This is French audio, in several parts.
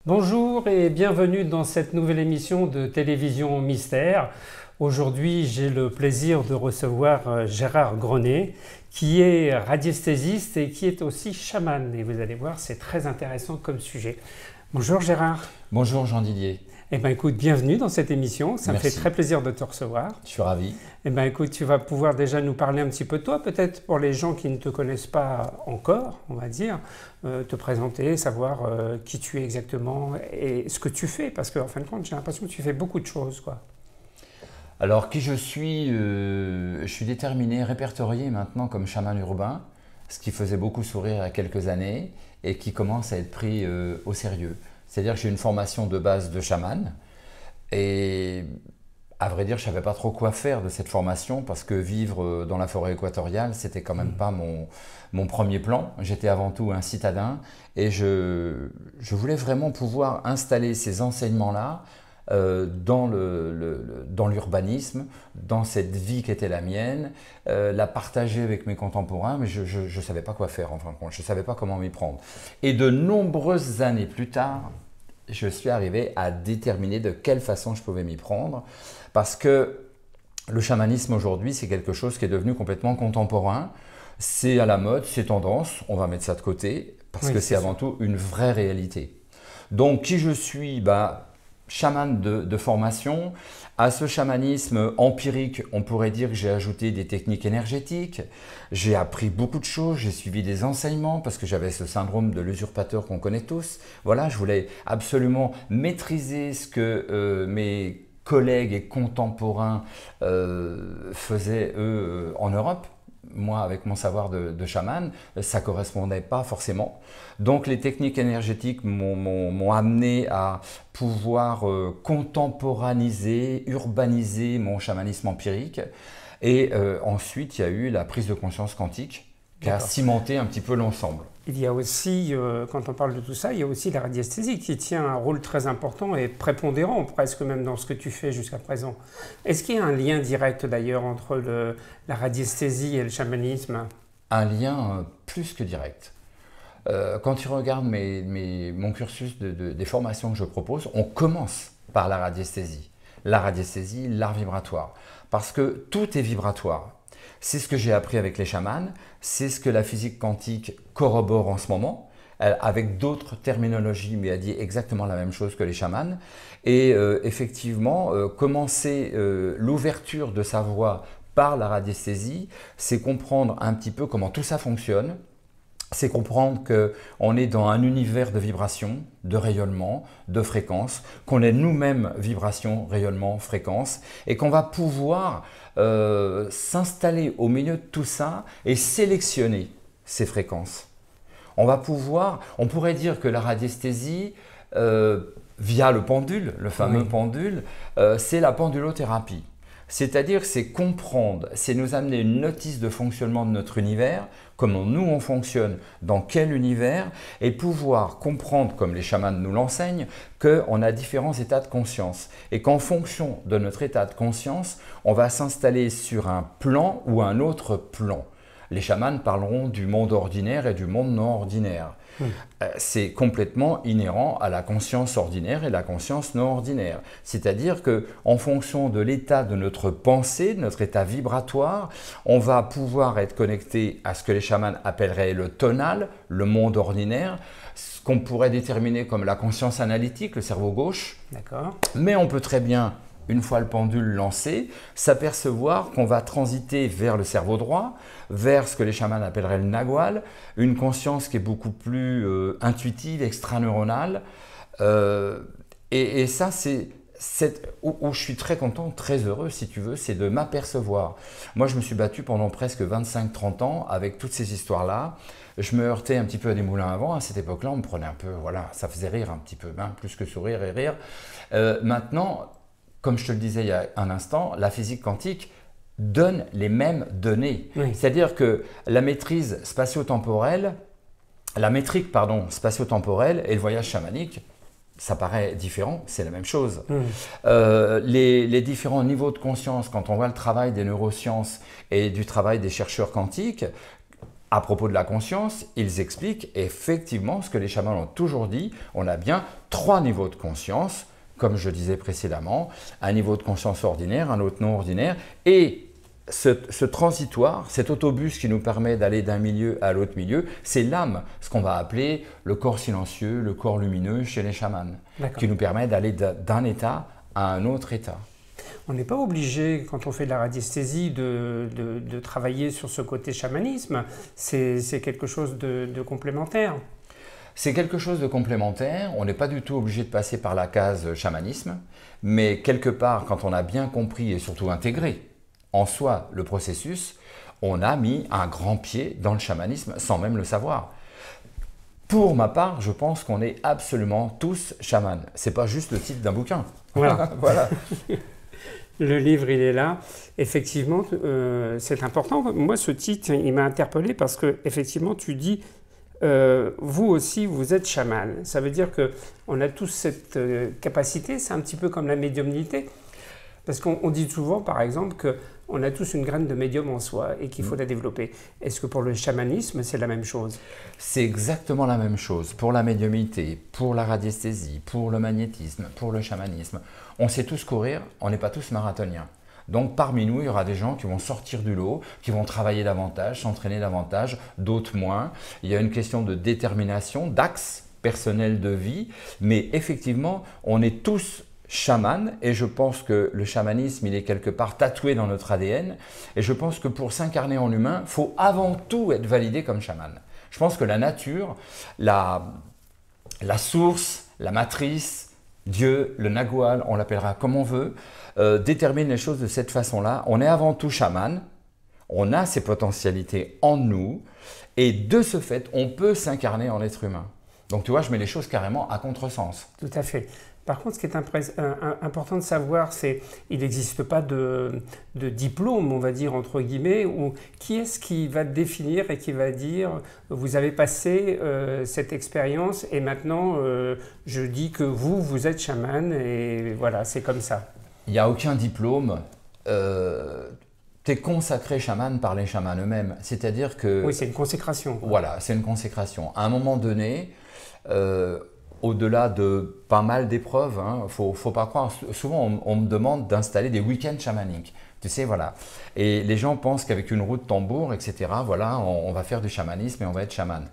Bonjour et bienvenue dans cette nouvelle émission de Télévision Mystère. Aujourd'hui, j'ai le plaisir de recevoir Gérard Grenet, qui est radiesthésiste et qui est aussi chaman. Et vous allez voir, c'est très intéressant comme sujet. Bonjour Gérard. Bonjour Jean Didier. Eh bien écoute, bienvenue dans cette émission. Ça Merci. me fait très plaisir de te recevoir. Je suis ravi. Eh bien écoute, tu vas pouvoir déjà nous parler un petit peu de toi, peut-être pour les gens qui ne te connaissent pas encore, on va dire, te présenter, savoir qui tu es exactement et ce que tu fais, parce qu'en fin de compte, j'ai l'impression que tu fais beaucoup de choses, quoi. Alors qui je suis déterminé, répertorié maintenant comme chaman urbain, ce qui faisait beaucoup sourire il y a quelques années et qui commence à être pris au sérieux. C'est-à-dire que j'ai une formation de base de chaman et à vrai dire, je ne savais pas trop quoi faire de cette formation parce que vivre dans la forêt équatoriale, c'était quand même pas mon premier plan. J'étais avant tout un citadin et je voulais vraiment pouvoir installer ces enseignements-là dans l'urbanisme, dans cette vie qui était la mienne, la partager avec mes contemporains, mais je ne savais pas quoi faire en fin de compte, je ne savais pas comment m'y prendre. Et de nombreuses années plus tard, je suis arrivé à déterminer de quelle façon je pouvais m'y prendre, parce que le chamanisme aujourd'hui, c'est quelque chose qui est devenu complètement contemporain, c'est à la mode, c'est tendance, on va mettre ça de côté, parce que c'est avant tout une vraie réalité. Donc qui je suis? Chaman de formation. À ce chamanisme empirique, on pourrait dire que j'ai ajouté des techniques énergétiques, j'ai appris beaucoup de choses, j'ai suivi des enseignements parce que j'avais ce syndrome de l'usurpateur qu'on connaît tous. Voilà, je voulais absolument maîtriser ce que mes collègues et contemporains faisaient eux en Europe. Moi, avec mon savoir de chaman, ça ne correspondait pas forcément. Donc les techniques énergétiques m'ont amené à pouvoir contemporaniser, urbaniser mon chamanisme empirique. Et ensuite, il y a eu la prise de conscience quantique qui a cimenté un petit peu l'ensemble. Il y a aussi, quand on parle de tout ça, il y a aussi la radiesthésie qui tient un rôle très important et prépondérant presque même dans ce que tu fais jusqu'à présent. Est-ce qu'il y a un lien direct d'ailleurs entre la radiesthésie et le chamanisme? Un lien plus que direct. Quand tu regardes mon cursus des formations que je propose, on commence par la radiesthésie. La radiesthésie, l'art vibratoire. Parce que tout est vibratoire. C'est ce que j'ai appris avec les chamans, c'est ce que la physique quantique corrobore en ce moment, avec d'autres terminologies, mais elle dit exactement la même chose que les chamans. Et effectivement, commencer l'ouverture de sa voix par la radiesthésie, c'est comprendre un petit peu comment tout ça fonctionne. C'est comprendre qu'on est dans un univers de vibrations, de rayonnement, de fréquences, qu'on est nous-mêmes vibration, rayonnement, fréquence, et qu'on va pouvoir s'installer au milieu de tout ça et sélectionner ces fréquences. On pourrait dire que la radiesthésie, via le pendule, le fameux pendule, c'est la pendulothérapie. C'est-à-dire, c'est comprendre, c'est nous amener une notice de fonctionnement de notre univers, comment nous on fonctionne, dans quel univers, et pouvoir comprendre, comme les chamans nous l'enseignent, qu'on a différents états de conscience et qu'en fonction de notre état de conscience, on va s'installer sur un plan ou un autre plan. Les chamans parleront du monde ordinaire et du monde non ordinaire. C'est complètement inhérent à la conscience ordinaire et la conscience non ordinaire. C'est-à-dire qu'en fonction de l'état de notre pensée, de notre état vibratoire, on va pouvoir être connecté à ce que les chamans appelleraient le tonal, le monde ordinaire, ce qu'on pourrait déterminer comme la conscience analytique, le cerveau gauche. D'accord. Mais on peut très bien, une fois le pendule lancé, s'apercevoir qu'on va transiter vers le cerveau droit, vers ce que les chamans appelleraient le nagual, une conscience qui est beaucoup plus intuitive, extraneuronale. Et ça, c'est où je suis très content, très heureux, si tu veux, c'est de m'apercevoir. Moi, je me suis battu pendant presque 25-30 ans avec toutes ces histoires-là. Je me heurtais un petit peu à des moulins à vent. À cette époque-là, on me prenait un peu, voilà, ça faisait rire un petit peu, hein, plus que sourire et rire. Maintenant, comme je te le disais il y a un instant, la physique quantique donne les mêmes données. C'est-à-dire que la maîtrise spatio-temporelle, la métrique, pardon, spatio-temporelle et le voyage chamanique, ça paraît différent, c'est la même chose. Les différents niveaux de conscience, quand on voit le travail des neurosciences et du travail des chercheurs quantiques, À propos de la conscience, ils expliquent effectivement ce que les chamans ont toujours dit. On a bien 3 niveaux de conscience, comme je disais précédemment. Un niveau de conscience ordinaire, un autre non ordinaire. Et ce transitoire, cet autobus qui nous permet d'aller d'un milieu à l'autre milieu, c'est l'âme, ce qu'on va appeler le corps silencieux, le corps lumineux chez les chamans, qui nous permet d'aller d'un état à un autre état. On n'est pas obligé, quand on fait de la radiesthésie, de travailler sur ce côté chamanisme. C'est quelque chose de complémentaire. C'est quelque chose de complémentaire. On n'est pas du tout obligé de passer par la case chamanisme, mais quelque part, quand on a bien compris et surtout intégré en soi le processus, on a mis un grand pied dans le chamanisme sans même le savoir. Pour ma part, je pense qu'on est absolument tous chamans. C'est pas juste le titre d'un bouquin. Voilà. Voilà. Le livre, il est là. Effectivement, c'est important. Moi, ce titre, il m'a interpellé parce que, effectivement, tu dis, vous aussi, vous êtes chaman. Ça veut dire qu'on a tous cette capacité. C'est un petit peu comme la médiumnité. Parce qu'on dit souvent, par exemple, qu'on a tous une graine de médium en soi et qu'il faut la développer. Est-ce que pour le chamanisme, c'est la même chose? C'est exactement la même chose. Pour la médiumnité, pour la radiesthésie, pour le magnétisme, pour le chamanisme. On sait tous courir, on n'est pas tous marathoniens. Donc parmi nous, il y aura des gens qui vont sortir du lot, qui vont travailler davantage, s'entraîner davantage, d'autres moins. Il y a une question de détermination, d'axe personnel de vie. Mais effectivement, on est tous chaman, et je pense que le chamanisme, il est quelque part tatoué dans notre ADN, et je pense que pour s'incarner en humain, il faut avant tout être validé comme chaman. Je pense que la nature, la source, la matrice, Dieu, le Nagual, on l'appellera comme on veut, détermine les choses de cette façon-là. On est avant tout chaman, on a ces potentialités en nous, et de ce fait, on peut s'incarner en être humain. Donc tu vois, je mets les choses carrément à contresens. Tout à fait. Par contre, ce qui est important de savoir, c'est qu'il n'existe pas de diplôme, on va dire, entre guillemets, ou qui est-ce qui va définir et qui va dire « vous avez passé cette expérience et maintenant je dis que vous êtes chaman et voilà, c'est comme ça ». Il n'y a aucun diplôme. Tu es consacré chaman par les chamans eux-mêmes. C'est-à-dire que… Oui, c'est une consécration. Voilà, c'est une consécration. À un moment donné… au-delà de pas mal d'épreuves, hein, faut pas croire. Souvent, on me demande d'installer des week-ends chamaniques. Tu sais, voilà. Et les gens pensent qu'avec une roue de tambour, etc., voilà, on va faire du chamanisme et on va être chaman.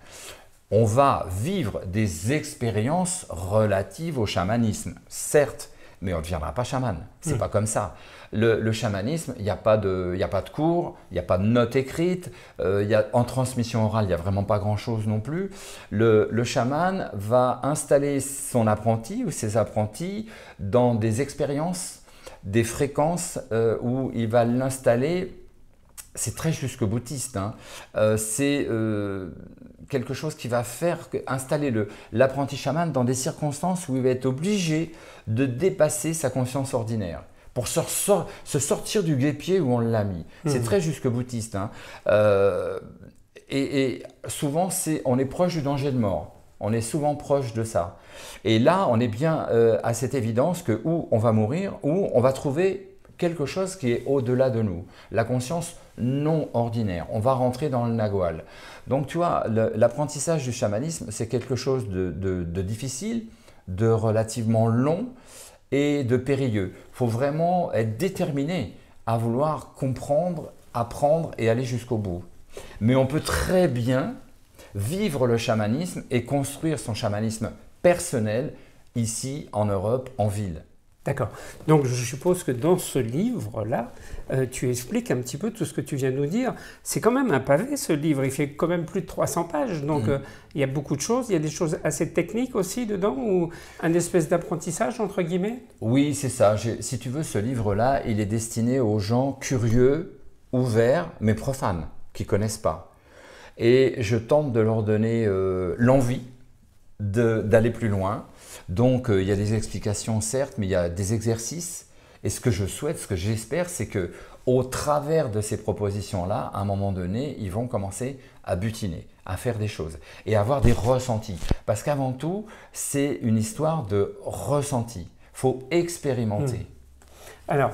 On va vivre des expériences relatives au chamanisme, certes, mais on ne deviendra pas chaman. C'est pas comme ça. Le chamanisme, il n'y a pas de cours, il n'y a pas de notes écrites, en transmission orale, il n'y a vraiment pas grand-chose non plus. Le chaman va installer son apprenti ou ses apprentis dans des expériences, des fréquences où il va l'installer. C'est très jusque-boutiste, hein. C'est quelque chose qui va faire installer l'apprenti chaman dans des circonstances où il va être obligé de dépasser sa conscience ordinaire pour se sortir du guêpier où on l'a mis. C'est très jusque-boutiste, hein. Et souvent, on est proche du danger de mort. On est souvent proche de ça. Et là, on est bien à cette évidence que ou on va mourir, ou on va trouver quelque chose qui est au-delà de nous. La conscience non ordinaire. On va rentrer dans le Nagual. Donc, tu vois, l'apprentissage du chamanisme, c'est quelque chose de difficile, de relativement long et de périlleux. Il faut vraiment être déterminé à vouloir comprendre, apprendre et aller jusqu'au bout. Mais on peut très bien vivre le chamanisme et construire son chamanisme personnel ici en Europe, en ville. D'accord. Donc je suppose que dans ce livre-là, tu expliques un petit peu tout ce que tu viens de nous dire. C'est quand même un pavé ce livre, il fait quand même plus de 300 pages, donc il y a beaucoup de choses, il y a des choses assez techniques aussi dedans, ou un espèce d'apprentissage entre guillemets? Oui, c'est ça. Si tu veux, ce livre-là, il est destiné aux gens curieux, ouverts, mais profanes, qui ne connaissent pas. Et je tente de leur donner l'envie d'aller plus loin. Donc, il y a des explications, certes, mais il y a des exercices. Et ce que je souhaite, ce que j'espère, c'est qu'au travers de ces propositions-là, à un moment donné, ils vont commencer à butiner, à faire des choses et à avoir des ressentis. Parce qu'avant tout, c'est une histoire de ressenti. Il faut expérimenter. Alors,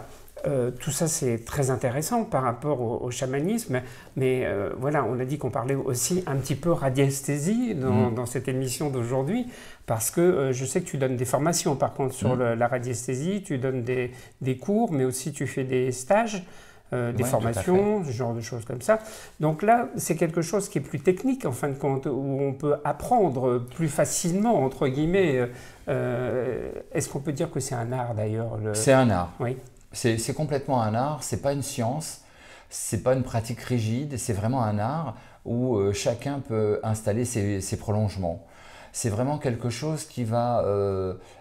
Tout ça, c'est très intéressant par rapport au chamanisme, mais voilà, on a dit qu'on parlait aussi un petit peu radiesthésie dans cette émission d'aujourd'hui, parce que je sais que tu donnes des formations, par contre, sur la radiesthésie, tu donnes des cours, mais aussi tu fais des stages. Des formations, ce genre de choses comme ça. Donc là, c'est quelque chose qui est plus technique, en fin de compte, où on peut apprendre plus facilement, entre guillemets. Est-ce qu'on peut dire que c'est un art, d'ailleurs? C'est un art. Oui. C'est complètement un art, c'est pas une science, c'est pas une pratique rigide, c'est vraiment un art où chacun peut installer ses prolongements. C'est vraiment quelque chose qui va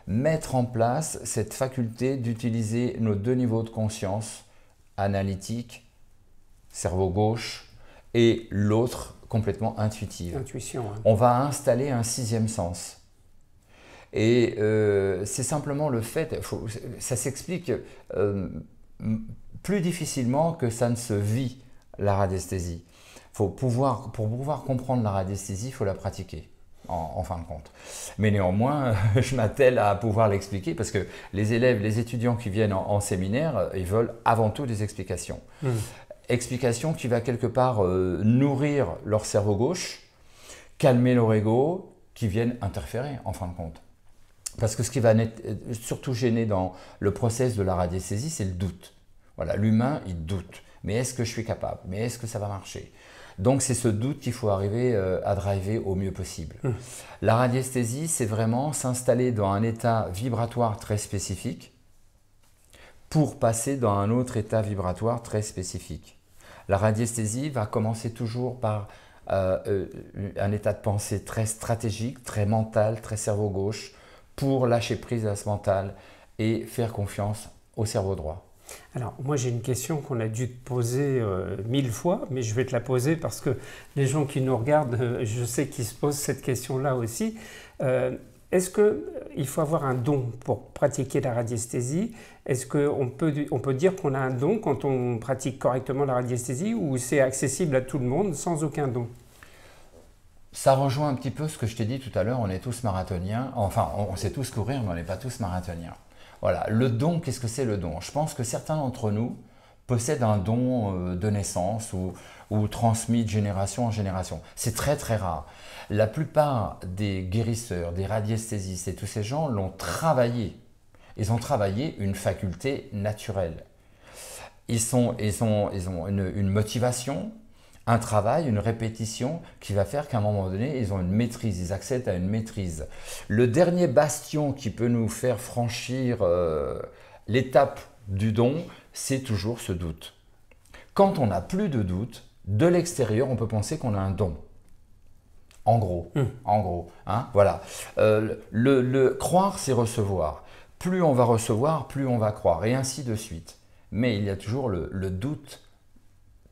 mettre en place cette faculté d'utiliser nos deux niveaux de conscience, analytique, cerveau gauche, et l'autre complètement intuitive. Intuition. Hein. On va installer un sixième sens. Et c'est simplement le fait, ça s'explique plus difficilement que ça ne se vit, la radiesthésie. Pour pouvoir comprendre la radiesthésie, il faut la pratiquer. En fin de compte. Mais néanmoins, je m'attelle à pouvoir l'expliquer parce que les élèves, les étudiants qui viennent en séminaire, ils veulent avant tout des explications. Explications qui va quelque part nourrir leur cerveau gauche, calmer leur ego, qui viennent interférer en fin de compte. Parce que ce qui va surtout gêner dans le process de la radiesthésie, c'est le doute. Voilà, l'humain, il doute. Mais est-ce que je suis capable? Mais est-ce que ça va marcher? Donc c'est ce doute qu'il faut arriver à driver au mieux possible. La radiesthésie, c'est vraiment s'installer dans un état vibratoire très spécifique pour passer dans un autre état vibratoire très spécifique. La radiesthésie va commencer toujours par un état de pensée très stratégique, très mental, très cerveau gauche, pour lâcher prise à ce mental et faire confiance au cerveau droit. Alors, moi j'ai une question qu'on a dû te poser 1000 fois, mais je vais te la poser parce que les gens qui nous regardent, je sais qu'ils se posent cette question-là aussi. Est-ce qu'il faut avoir un don pour pratiquer la radiesthésie? Est-ce qu'on peut dire qu'on a un don quand on pratique correctement la radiesthésie ou c'est accessible à tout le monde sans aucun don? Ça rejoint un petit peu ce que je t'ai dit tout à l'heure, on est tous marathoniens, enfin on sait tous courir mais on n'est pas tous marathoniens. Voilà, le don, qu'est-ce que c'est le don? Je pense que certains d'entre nous possèdent un don de naissance ou transmis de génération en génération. C'est très très rare. La plupart des guérisseurs, des radiesthésistes et tous ces gens l'ont travaillé. Ils ont travaillé une faculté naturelle. Ils ont une motivation, un travail, une répétition qui va faire qu'à un moment donné, ils ont une maîtrise, ils accèdent à une maîtrise. Le dernier bastion qui peut nous faire franchir l'étape du don, c'est toujours ce doute. Quand on n'a plus de doute, de l'extérieur, on peut penser qu'on a un don. En gros, hein, voilà. Croire, c'est recevoir. Plus on va recevoir, plus on va croire, et ainsi de suite. Mais il y a toujours le doute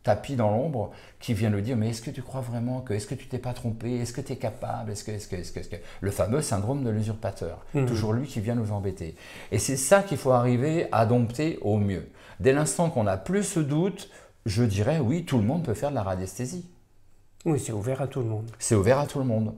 tapis dans l'ombre qui vient nous dire mais est-ce que tu crois vraiment que, est-ce que tu t'es pas trompé, est-ce que tu es capable, est-ce que le fameux syndrome de l'usurpateur, toujours lui qui vient nous embêter. Et c'est ça qu'il faut arriver à dompter au mieux. Dès l'instant qu'on n'a plus ce doute, je dirais oui, tout le monde peut faire de la radiesthésie. Oui, c'est ouvert à tout le monde. C'est ouvert à tout le monde.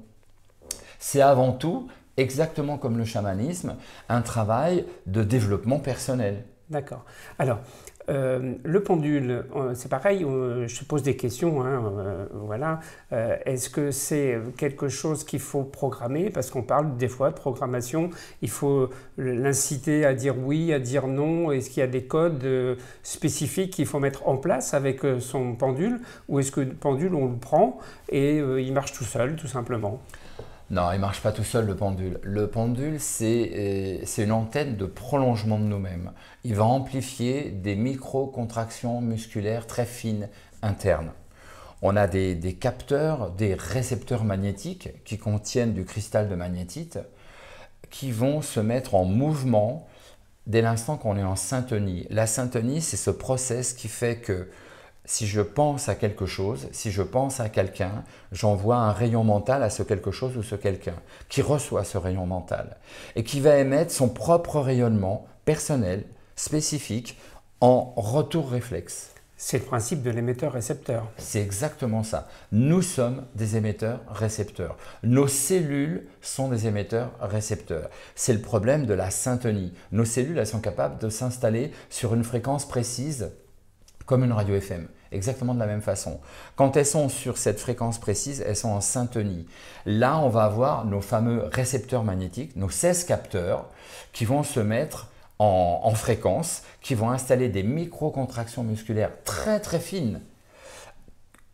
C'est avant tout, exactement comme le chamanisme, un travail de développement personnel. D'accord. Alors, le pendule, c'est pareil, je te pose des questions, hein, voilà. Est-ce que c'est quelque chose qu'il faut programmer? Parce qu'on parle des fois de programmation, il faut l'inciter à dire oui, à dire non. Est-ce qu'il y a des codes spécifiques qu'il faut mettre en place avec son pendule? Ou est-ce que le pendule, on le prend et il marche tout seul, tout simplement? Non, il ne marche pas tout seul le pendule. Le pendule, c'est une antenne de prolongement de nous-mêmes. Il va amplifier des micro-contractions musculaires très fines internes. On a des capteurs, des récepteurs magnétiques qui contiennent du cristal de magnétite qui vont se mettre en mouvement dès l'instant qu'on est en syntonie. La syntonie, c'est ce process qui fait que si je pense à quelque chose, si je pense à quelqu'un, j'envoie un rayon mental à ce quelque chose ou ce quelqu'un qui reçoit ce rayon mental et qui va émettre son propre rayonnement personnel, spécifique, en retour réflexe. C'est le principe de l'émetteur-récepteur. C'est exactement ça. Nous sommes des émetteurs-récepteurs. Nos cellules sont des émetteurs-récepteurs. C'est le problème de la syntonie. Nos cellules, elles sont capables de s'installer sur une fréquence précise comme une radio FM, exactement de la même façon. Quand elles sont sur cette fréquence précise, elles sont en syntonie. Là, on va avoir nos fameux récepteurs magnétiques, nos 16 capteurs qui vont se mettre en fréquence, qui vont installer des micro-contractions musculaires très très fines.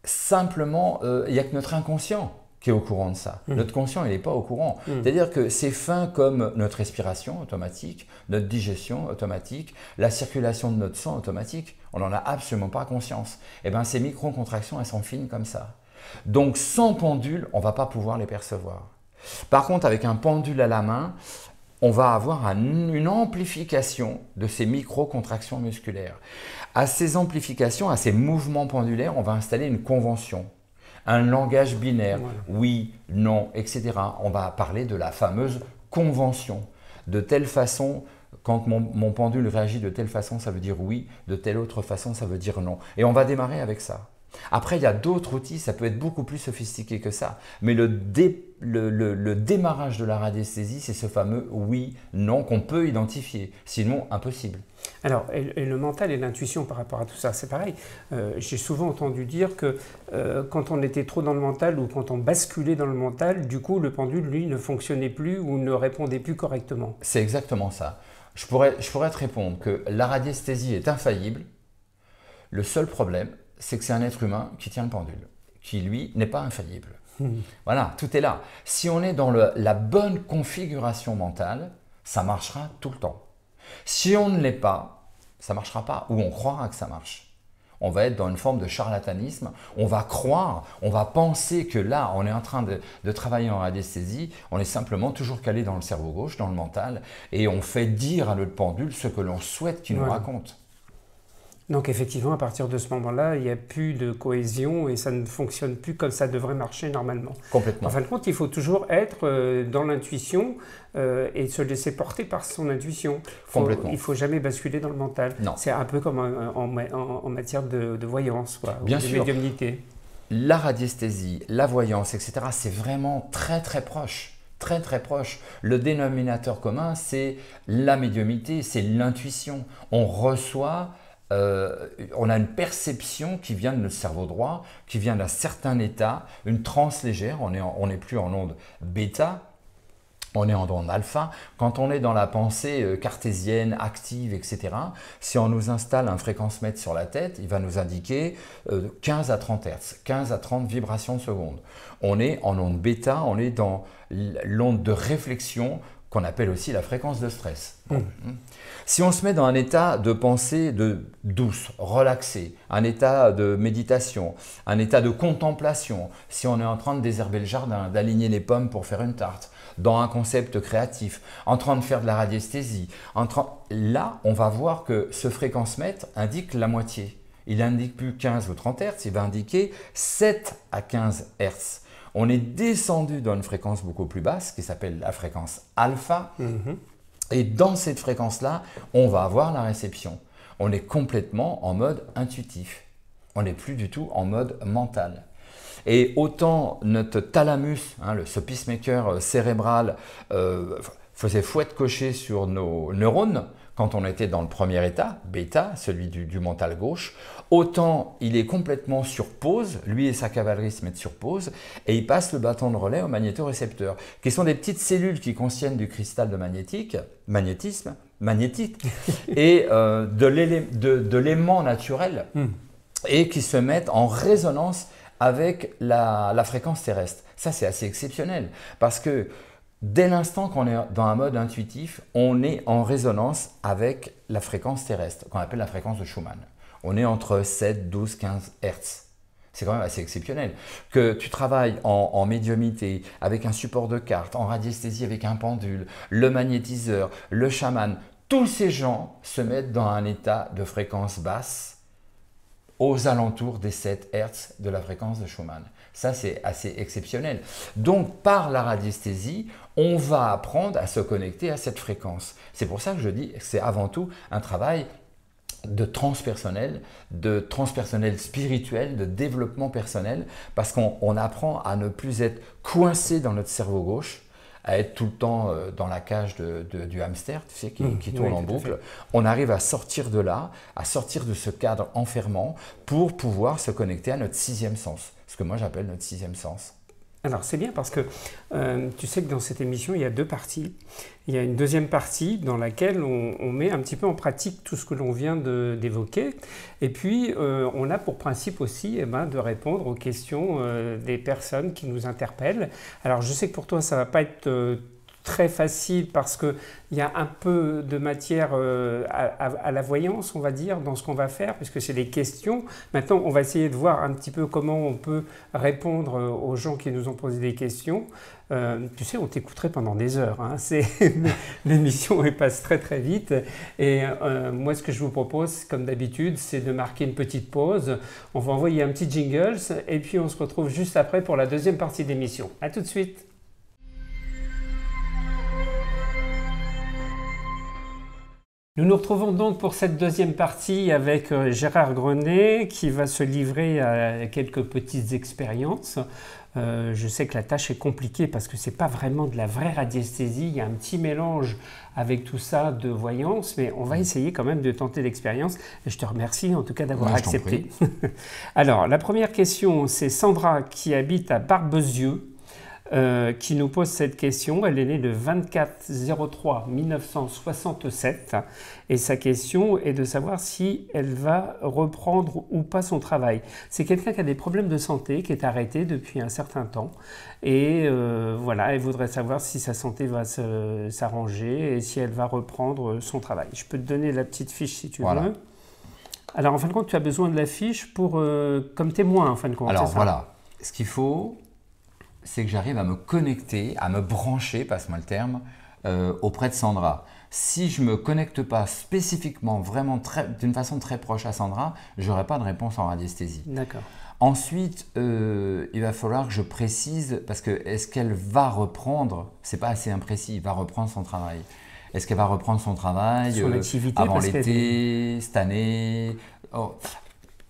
Simplement, il n'y a que notre inconscient qui est au courant de ça. Notre conscient, il n'est pas au courant. C'est-à-dire que c'est fin comme notre respiration automatique, notre digestion automatique, la circulation de notre sang automatique. On n'en a absolument pas conscience. Et bien, ces micro-contractions, elles sont fines comme ça. Donc, sans pendule, on ne va pas pouvoir les percevoir. Par contre, avec un pendule à la main, on va avoir une amplification de ces micro-contractions musculaires. À ces amplifications, à ces mouvements pendulaires, on va installer une convention, un langage binaire, oui, non, etc. On va parler de la fameuse convention. De telle façon, quand mon pendule réagit de telle façon, ça veut dire oui, de telle autre façon, ça veut dire non. Et on va démarrer avec ça. Après, il y a d'autres outils, ça peut être beaucoup plus sophistiqué que ça. Mais le démarrage de la radiesthésie, c'est ce fameux oui, non qu'on peut identifier. Sinon, impossible. Alors, et le mental et l'intuition par rapport à tout ça, c'est pareil. J'ai souvent entendu dire que quand on était trop dans le mental ou quand on basculait dans le mental, du coup, le pendule, lui, ne fonctionnait plus ou ne répondait plus correctement. C'est exactement ça. Je pourrais te répondre que la radiesthésie est infaillible. Le seul problème, c'est que c'est un être humain qui tient le pendule, qui lui n'est pas infaillible. Voilà, tout est là. Si on est dans la bonne configuration mentale, ça marchera tout le temps. Si on ne l'est pas, ça ne marchera pas, ou on croira que ça marche. On va être dans une forme de charlatanisme, on va croire, on va penser que là, on est en train de travailler en radiesthésie, on est simplement toujours calé dans le cerveau gauche, dans le mental, et on fait dire à notre pendule ce que l'on souhaite qu'il nous raconte. Donc effectivement, à partir de ce moment-là, il n'y a plus de cohésion et ça ne fonctionne plus comme ça devrait marcher normalement. Complètement. En fin de compte, il faut toujours être dans l'intuition et se laisser porter par son intuition. Complètement. Il ne faut jamais basculer dans le mental. Non. C'est un peu comme en matière de voyance, quoi, Bien ou de sûr. médiumnité. La radiesthésie, la voyance, etc., c'est vraiment très très proche. Très très proche. Le dénominateur commun, c'est la médiumnité, c'est l'intuition. On reçoit... on a une perception qui vient de notre cerveau droit, qui vient d'un certain état, une transe légère, on n'est plus en onde bêta, on est en onde alpha. Quand on est dans la pensée cartésienne, active, etc., si on nous installe un fréquence-mètre sur la tête, il va nous indiquer 15 à 30 Hz, 15 à 30 vibrations secondes. On est en onde bêta, on est dans l'onde de réflexion, qu'on appelle aussi la fréquence de stress. Si on se met dans un état de pensée douce, relaxé, un état de méditation, un état de contemplation, si on est en train de désherber le jardin, d'aligner les pommes pour faire une tarte, dans un concept créatif, en train de faire de la radiesthésie, là, on va voir que ce fréquence-mètre indique la moitié. Il n'indique plus 15 ou 30 Hz, il va indiquer 7 à 15 Hz. On est descendu dans une fréquence beaucoup plus basse qui s'appelle la fréquence alpha. Et dans cette fréquence-là, on va avoir la réception. On est complètement en mode intuitif. On n'est plus du tout en mode mental. Et autant notre thalamus, ce pacemaker cérébral, faisait fouette cocher sur nos neurones, quand on était dans le premier état, bêta, celui du mental gauche, autant il est complètement sur pause, lui et sa cavalerie se mettent sur pause, et il passe le bâton de relais au magnétorécepteur, qui sont des petites cellules qui contiennent du cristal de magnétite, et de l'aimant naturel, et qui se mettent en résonance avec la fréquence terrestre. Ça, c'est assez exceptionnel, parce que dès l'instant qu'on est dans un mode intuitif, on est en résonance avec la fréquence terrestre, qu'on appelle la fréquence de Schumann. On est entre 7, 12, 15 Hertz. C'est quand même assez exceptionnel. Que tu travailles en médiumité, avec un support de carte, en radiesthésie avec un pendule, le magnétiseur, le chaman, tous ces gens se mettent dans un état de fréquence basse aux alentours des 7 Hertz de la fréquence de Schumann. Ça, c'est assez exceptionnel. Donc, par la radiesthésie, on va apprendre à se connecter à cette fréquence. C'est pour ça que je dis que c'est avant tout un travail de transpersonnel spirituel, de développement personnel, parce qu'on apprend à ne plus être coincé dans notre cerveau gauche, à être tout le temps dans la cage du hamster, tu sais, qui tourne en boucle. On arrive à sortir de là, à sortir de ce cadre enfermant pour pouvoir se connecter à notre sixième sens, ce que moi j'appelle notre sixième sens. Alors c'est bien parce que tu sais que dans cette émission il y a deux parties. Il y a une deuxième partie dans laquelle on met un petit peu en pratique tout ce que l'on vient d'évoquer. Et puis on a pour principe aussi de répondre aux questions des personnes qui nous interpellent. Alors je sais que pour toi ça ne va pas être très facile parce qu'il y a un peu de matière à la voyance, on va dire, dans ce qu'on va faire, puisque c'est des questions. Maintenant, on va essayer de voir un petit peu comment on peut répondre aux gens qui nous ont posé des questions. Tu sais, on t'écouterait pendant des heures. Hein. L'émission elle passe très très vite. Et moi, ce que je vous propose, comme d'habitude, c'est de marquer une petite pause. On va envoyer un petit jingle et puis on se retrouve juste après pour la deuxième partie de l'émission. À tout de suite. Nous nous retrouvons donc pour cette deuxième partie avec Gérard Grenet qui va se livrer à quelques petites expériences. Je sais que la tâche est compliquée parce que ce n'est pas vraiment de la vraie radiesthésie, il y a un petit mélange avec tout ça de voyance, mais on va essayer quand même de tenter l'expérience. Et je te remercie en tout cas d'avoir accepté. Alors, la première question, c'est Sandra qui habite à Barbezieux. Qui nous pose cette question. Elle est née le 24/03/1967 et sa question est de savoir si elle va reprendre ou pas son travail. C'est quelqu'un qui a des problèmes de santé, qui est arrêté depuis un certain temps et voilà, elle voudrait savoir si sa santé va s'arranger et si elle va reprendre son travail. Je peux te donner la petite fiche si tu veux. Alors en fin de compte, tu as besoin de la fiche comme témoin en fin de compte. Alors voilà, ce qu'il faut, c'est que j'arrive à me connecter, à me brancher, passe-moi le terme, auprès de Sandra. Si je ne me connecte pas spécifiquement, vraiment d'une façon très proche à Sandra, je n'aurai pas de réponse en radiesthésie. D'accord. Ensuite, il va falloir que je précise, parce que est-ce qu'elle va reprendre, c'est pas assez imprécis, va reprendre son travail. Est-ce qu'elle va reprendre son travail son activité, avant l'été, cette année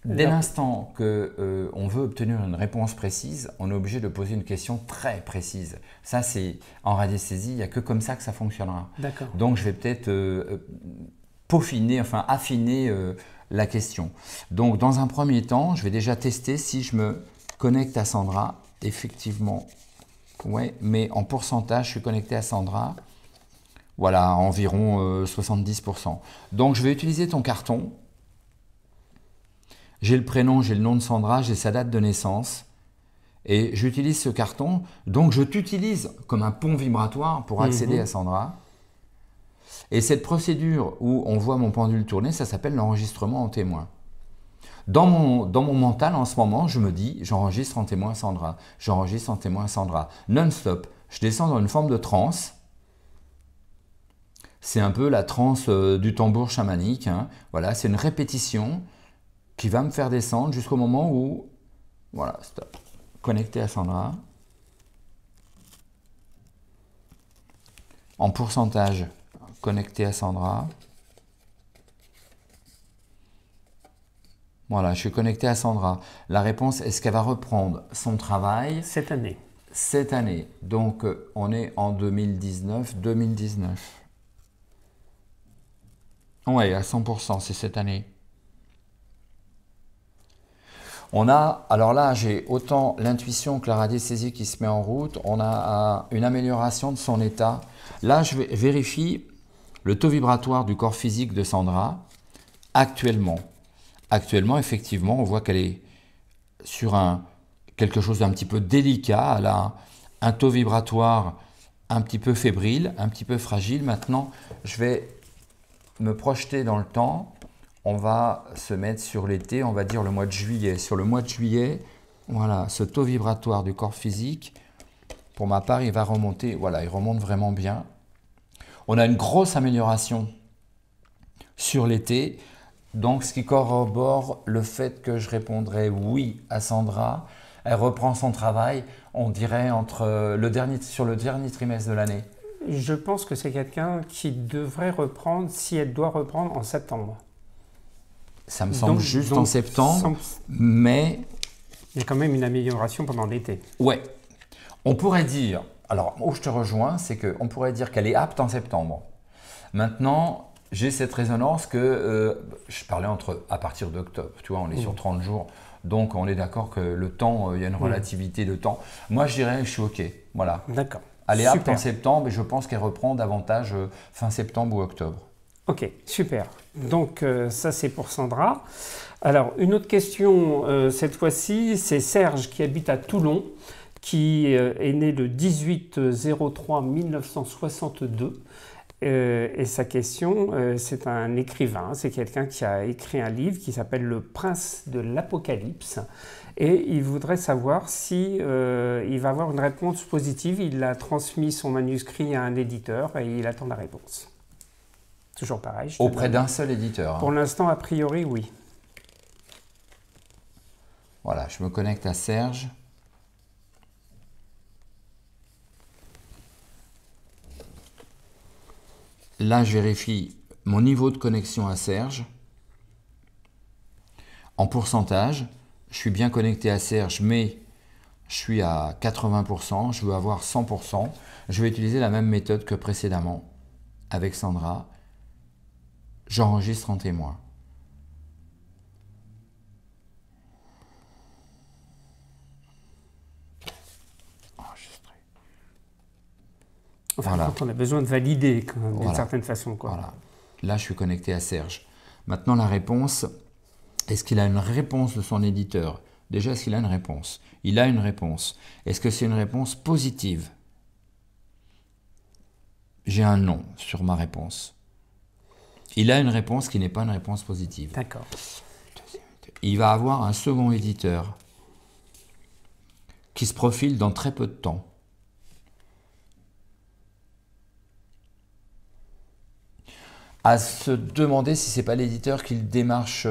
Dès l'instant qu'on veut obtenir une réponse précise, on est obligé de poser une question très précise. Ça, c'est en radiesthésie, il n'y a que comme ça que ça fonctionnera. Donc, je vais peut-être affiner la question. Donc, dans un premier temps, je vais déjà tester si je me connecte à Sandra. Effectivement, ouais, mais en pourcentage, je suis connecté à Sandra. Voilà, environ 70%. Donc, je vais utiliser ton carton. J'ai le prénom, j'ai le nom de Sandra, j'ai sa date de naissance et j'utilise ce carton. Donc, je t'utilise comme un pont vibratoire pour accéder à Sandra. Et cette procédure où on voit mon pendule tourner, ça s'appelle l'enregistrement en témoin. Dans mon mental, en ce moment, je me dis, j'enregistre en témoin Sandra, j'enregistre en témoin Sandra, non-stop. Je descends dans une forme de transe. C'est un peu la transe du tambour chamanique. Hein. Voilà, c'est une répétition qui va me faire descendre jusqu'au moment où, voilà, stop, connecté à Sandra. En pourcentage, connecté à Sandra. Voilà, je suis connecté à Sandra. La réponse, est-ce qu'elle va reprendre son travail cette année? Cette année. Donc, on est en 2019. Oui, à 100%, c'est cette année. On a, alors là, j'ai autant l'intuition que la radiesthésie qui se met en route. On a une amélioration de son état. Là, je vérifie le taux vibratoire du corps physique de Sandra actuellement. Actuellement, effectivement, on voit qu'elle est sur quelque chose d'un petit peu délicat. Elle a un taux vibratoire un petit peu fébrile, un petit peu fragile. Maintenant, je vais me projeter dans le temps. On va se mettre sur l'été, on va dire le mois de juillet. Sur le mois de juillet, voilà, ce taux vibratoire du corps physique, pour ma part, il va remonter. Voilà, il remonte vraiment bien. On a une grosse amélioration sur l'été, donc ce qui corrobore le fait que je répondrai oui à Sandra. Elle reprend son travail, on dirait sur le dernier trimestre de l'année. Je pense que c'est quelqu'un qui devrait reprendre, si elle doit reprendre, en septembre. Ça me semble juste en septembre, mais... Il y a quand même une amélioration pendant l'été. Ouais. On pourrait dire, alors où je te rejoins, c'est qu'on pourrait dire qu'elle est apte en septembre. Maintenant, j'ai cette résonance que je parlais à partir d'octobre. Tu vois, on est sur 30 jours. Donc, on est d'accord que le temps, il y a une relativité de temps. Moi, je dirais, je suis OK. Voilà. D'accord. Elle est apte en septembre et je pense qu'elle reprend davantage fin septembre ou octobre. Ok, super. Donc, ça, c'est pour Sandra. Alors, une autre question, cette fois-ci, c'est Serge qui habite à Toulon, qui est né le 18-03-1962. Et sa question, c'est un écrivain, c'est quelqu'un qui a écrit un livre qui s'appelle Le Prince de l'Apocalypse. Et il voudrait savoir si il va avoir une réponse positive. Il a transmis son manuscrit à un éditeur et il attend la réponse. Toujours pareil. Auprès d'un seul éditeur. Pour l'instant, a priori, oui. Voilà, je me connecte à Serge. Là, je vérifie mon niveau de connexion à Serge. En pourcentage, je suis bien connecté à Serge, mais je suis à 80%. Je veux avoir 100%. Je vais utiliser la même méthode que précédemment avec Sandra. J'enregistre en témoin. Enregistrer. Enfin, voilà. Quand on a besoin de valider d'une certaine façon. Voilà. Là, je suis connecté à Serge. Maintenant, la réponse, est-ce qu'il a une réponse de son éditeur? Déjà, est-ce qu'il a une réponse? Il a une réponse. Est-ce que c'est une réponse positive? J'ai un non sur ma réponse. Il a une réponse qui n'est pas une réponse positive. D'accord. Il va avoir un second éditeur qui se profile dans très peu de temps. À se demander si ce n'est pas l'éditeur qui le démarche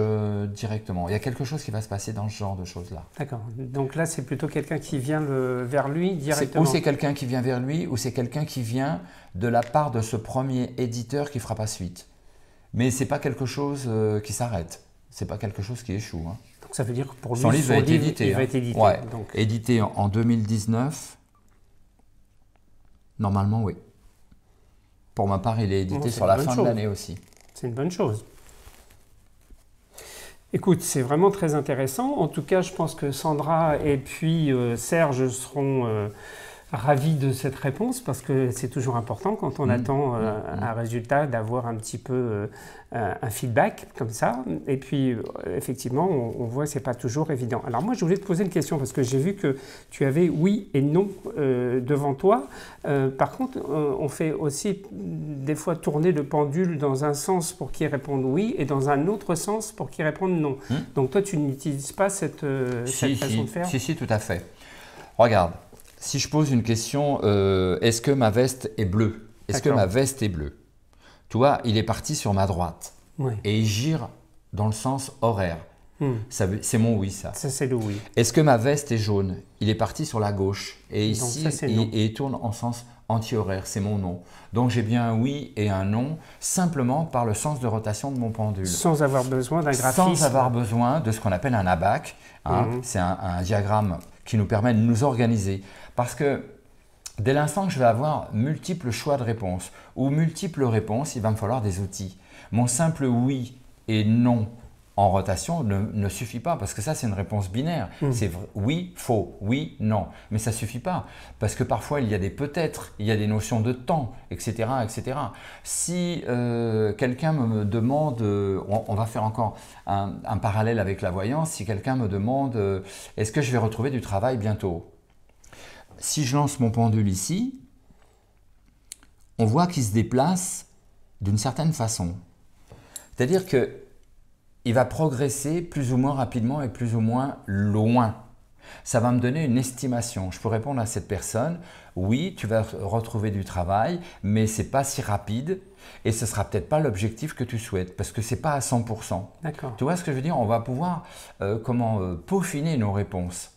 directement. Il y a quelque chose qui va se passer dans ce genre de choses-là. D'accord. Donc là, c'est plutôt quelqu'un qui vient vers lui directement. Ou c'est quelqu'un qui vient vers lui, ou c'est quelqu'un qui vient de la part de ce premier éditeur qui ne fera pas suite. Mais ce n'est pas quelque chose qui s'arrête. Ce n'est pas quelque chose qui échoue. Hein. Donc ça veut dire que pour lui, son livre va être édité. Il va être édité. Ouais. Donc. Édité en 2019. Normalement, oui. Pour ma part, il est édité sur la fin de l'année aussi. C'est une bonne chose. Écoute, c'est vraiment très intéressant. En tout cas, je pense que Sandra et puis Serge seront ravis de cette réponse parce que c'est toujours important quand on attend un résultat d'avoir un petit peu un feedback comme ça. Et puis, effectivement, on voit que ce n'est pas toujours évident. Alors moi, je voulais te poser une question parce que j'ai vu que tu avais oui et non devant toi. Par contre, on fait aussi des fois tourner le pendule dans un sens pour qu'il réponde oui et dans un autre sens pour qu'il réponde non. Donc toi, tu n'utilises pas cette façon de faire? Si, tout à fait. Regarde. Si je pose une question, est-ce que ma veste est bleue? Est-ce que ma veste est bleue? Tu vois, il est parti sur ma droite. Oui. Et il gire dans le sens horaire. C'est mon oui, ça. Ça, c'est le oui. Est-ce que ma veste est jaune? Il est parti sur la gauche. Et ici, donc ça, il tourne en sens anti-horaire. C'est mon non. Donc, j'ai bien un oui et un non, simplement par le sens de rotation de mon pendule. Sans avoir besoin d'un graphisme. Sans avoir besoin de ce qu'on appelle un abac. Hein. C'est un diagramme qui nous permet de nous organiser. Parce que dès l'instant que je vais avoir multiples choix de réponses ou multiples réponses, il va me falloir des outils. Mon simple oui et non en rotation ne suffit pas parce que ça, c'est une réponse binaire. C'est oui, faux, oui, non. Mais ça ne suffit pas parce que parfois, il y a des peut-être, il y a des notions de temps, etc. etc. Si quelqu'un me demande, on va faire encore un parallèle avec la voyance, si quelqu'un me demande est-ce que je vais retrouver du travail bientôt? Si je lance mon pendule ici, on voit qu'il se déplace d'une certaine façon. C'est-à-dire qu'il va progresser plus ou moins rapidement et plus ou moins loin. Ça va me donner une estimation. Je peux répondre à cette personne, oui, tu vas retrouver du travail, mais ce n'est pas si rapide et ce ne sera peut-être pas l'objectif que tu souhaites parce que ce n'est pas à 100%. D'accord. Tu vois ce que je veux dire? On va pouvoir peaufiner nos réponses.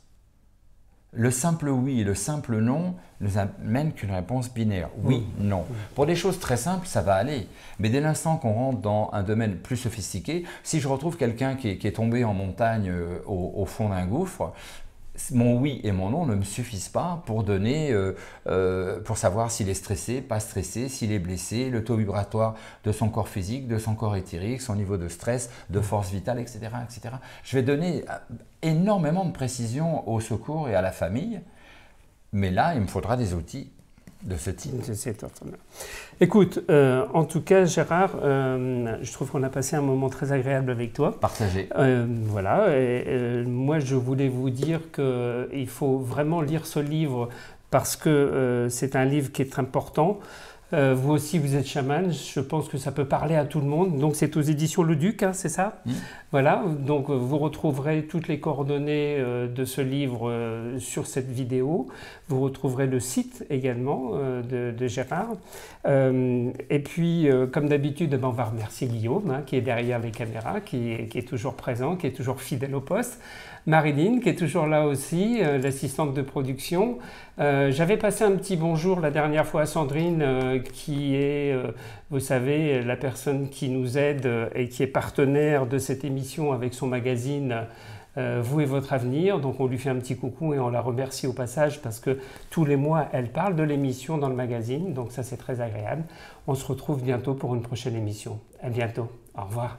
Le simple oui et le simple non ne amènent qu'une réponse binaire. Oui, non. Pour des choses très simples, ça va aller. Mais dès l'instant qu'on rentre dans un domaine plus sophistiqué, si je retrouve quelqu'un qui est tombé en montagne au fond d'un gouffre, mon oui et mon non ne me suffisent pas pour donner, pour savoir s'il est stressé, pas stressé, s'il est blessé, le taux vibratoire de son corps physique, de son corps éthérique, son niveau de stress, de force vitale, etc., etc. Je vais donner énormément de précision au secours et à la famille, mais là, il me faudra des outils de ce type. Écoute, en tout cas, Gérard, je trouve qu'on a passé un moment très agréable avec toi. Partagé. Voilà, moi je voulais vous dire qu'il faut vraiment lire ce livre parce que c'est un livre qui est très important. Vous aussi, vous êtes chaman, je pense que ça peut parler à tout le monde. Donc c'est aux éditions Le Duc, hein, c'est ça? Voilà, donc vous retrouverez toutes les coordonnées de ce livre sur cette vidéo. Vous retrouverez le site également de Gérard. Et puis, comme d'habitude, on va remercier Guillaume, hein, qui est derrière les caméras, qui est toujours présent, qui est toujours fidèle au poste. Marilyn, qui est toujours là aussi, l'assistante de production. J'avais passé un petit bonjour la dernière fois à Sandrine, qui est, vous savez, la personne qui nous aide et qui est partenaire de cette émission avec son magazine Vous et votre avenir. Donc on lui fait un petit coucou et on la remercie au passage parce que tous les mois, elle parle de l'émission dans le magazine. Donc ça, c'est très agréable. On se retrouve bientôt pour une prochaine émission. À bientôt. Au revoir.